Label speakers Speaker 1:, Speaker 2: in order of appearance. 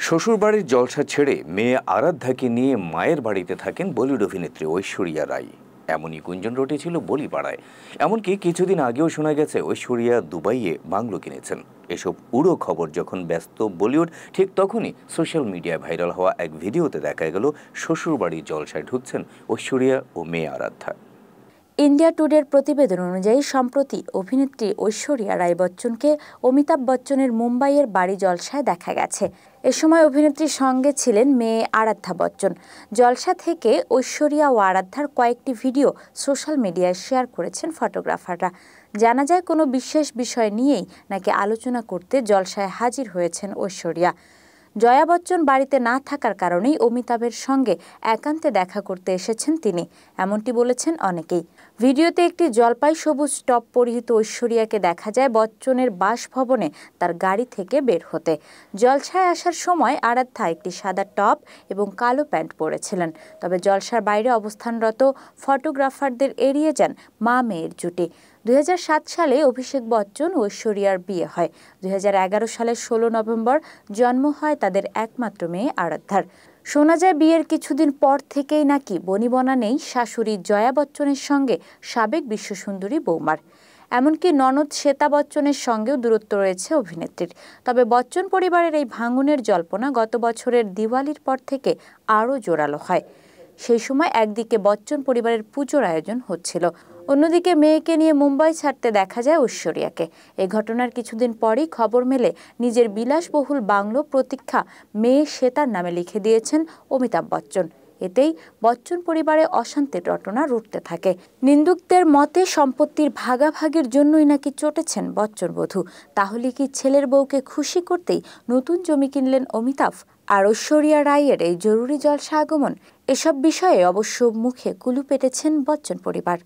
Speaker 1: শ্বশুরবাড়ির জলসা ছেড়ে মেয়ে আরাধ্যাকে নিয়ে মায়ের বাড়িতে থাকেন বলিউড অভিনেত্রী ঐশ্বরিয়া রাই। এমনই গুঞ্জন রটেছিল বলিপাড়ায়। এমনকি কিছুদিন আগেও শোনা গেছে ঐশ্বরিয়া দুবাইয়ে বাংলো কিনেছেন। এসব উড়ো খবর যখন ব্যস্ত বলিউড, ঠিক তখনই সোশ্যাল মিডিয়ায় ভাইরাল হওয়া এক ভিডিওতে দেখা গেল শ্বশুরবাড়ির জলসায় ঢুকছেন ঐশ্বরিয়া ও মেয়ে আরাধ্যা।
Speaker 2: ইন্ডিয়া টুডের প্রতিবেদন অনুযায়ী সম্প্রতি অভিনেত্রী ঐশ্বরিয়া রাই বচ্চনকে অমিতাভ বচ্চনের মুম্বাইয়ের বাড়ি জলসায় দেখা গেছে। এ সময় অভিনেত্রীর সঙ্গে ছিলেন মেয়ে আরাধ্যা বচ্চন। জলসা থেকে ঐশ্বরিয়া ও আরাধ্যার কয়েকটি ভিডিও সোশ্যাল মিডিয়ায় শেয়ার করেছেন ফটোগ্রাফাররা। জানা যায় কোনো বিশেষ বিষয় নিয়েই নাকি আলোচনা করতে জলসায় হাজির হয়েছেন ঐশ্বরিয়া। জয়া বচ্চন বাড়িতে না থাকার কারণেই অমিতাভের সঙ্গে একান্তে দেখা করতে এসেছেন তিনি, এমনটি বলেছেন অনেকেই। ভিডিওতে একটি জলপাই সবুজ টপ পরিহিত ঐশ্বরিয়াকে দেখা যায় বচ্চনের বাসভবনে তার গাড়ি থেকে বের হতে। জলসায় আসার সময় আরাধ্যা একটি সাদা টপ এবং কালো প্যান্ট পরেছিলেন। তবে জলসার বাইরে অবস্থানরত ফটোগ্রাফারদের এড়িয়ে যান মা মেয়ের জুটি। 2007 সালে অভিষেক বচ্চন ও ঐশ্বরিয়ার বিয়ে হয়। 2011 সালের 16 নভেম্বর জন্ম হয় তাদের একমাত্র মেয়ে আরাধ্যার। শোনা যায় বিয়ের কিছুদিন পর থেকেই নাকি বনিবনা নেই শাশুড়ি জয়া বচ্চনের সঙ্গে সাবেক বিশ্বসুন্দরী বৌমার। এমনকি ননদ শ্বেতা বচ্চনের সঙ্গেও দূরত্ব রয়েছে অভিনেত্রীর। তবে বচ্চন পরিবারের এই ভাঙনের জল্পনা গত বছরের দিওয়ালির পর থেকে আরও জোরালো হয়। সেই সময় একদিকে বচ্চন পরিবারের পুজোর আয়োজন হচ্ছিল, অন্যদিকে মেয়েকে নিয়ে মুম্বাই ছাড়তে দেখা যায় ঐশ্বরিয়াকে। এই ঘটনার কিছুদিন পরই খবর মেলে নিজের বিলাসবহুল বাংলো প্রতীক্ষা মেয়ে শ্বেতার নামে লিখে দিয়েছেন অমিতাভ বচ্চন। এতেই বচ্চন পরিবারে অশান্তির রটনা রুটতে থাকে। নিন্দুকদের মতে সম্পত্তির ভাগাভাগির জন্যই নাকি চটেছেন বচ্চন বধূ। তাহলে কি ছেলের বউকে খুশি করতেই নতুন জমি কিনলেন অমিতাভ? আর ঐশ্বরিয়া রাইয়ের এই জরুরি জলসা আগমন, এসব বিষয়ে অবশ্য মুখে কুলু পেটেছেন বচ্চন পরিবার।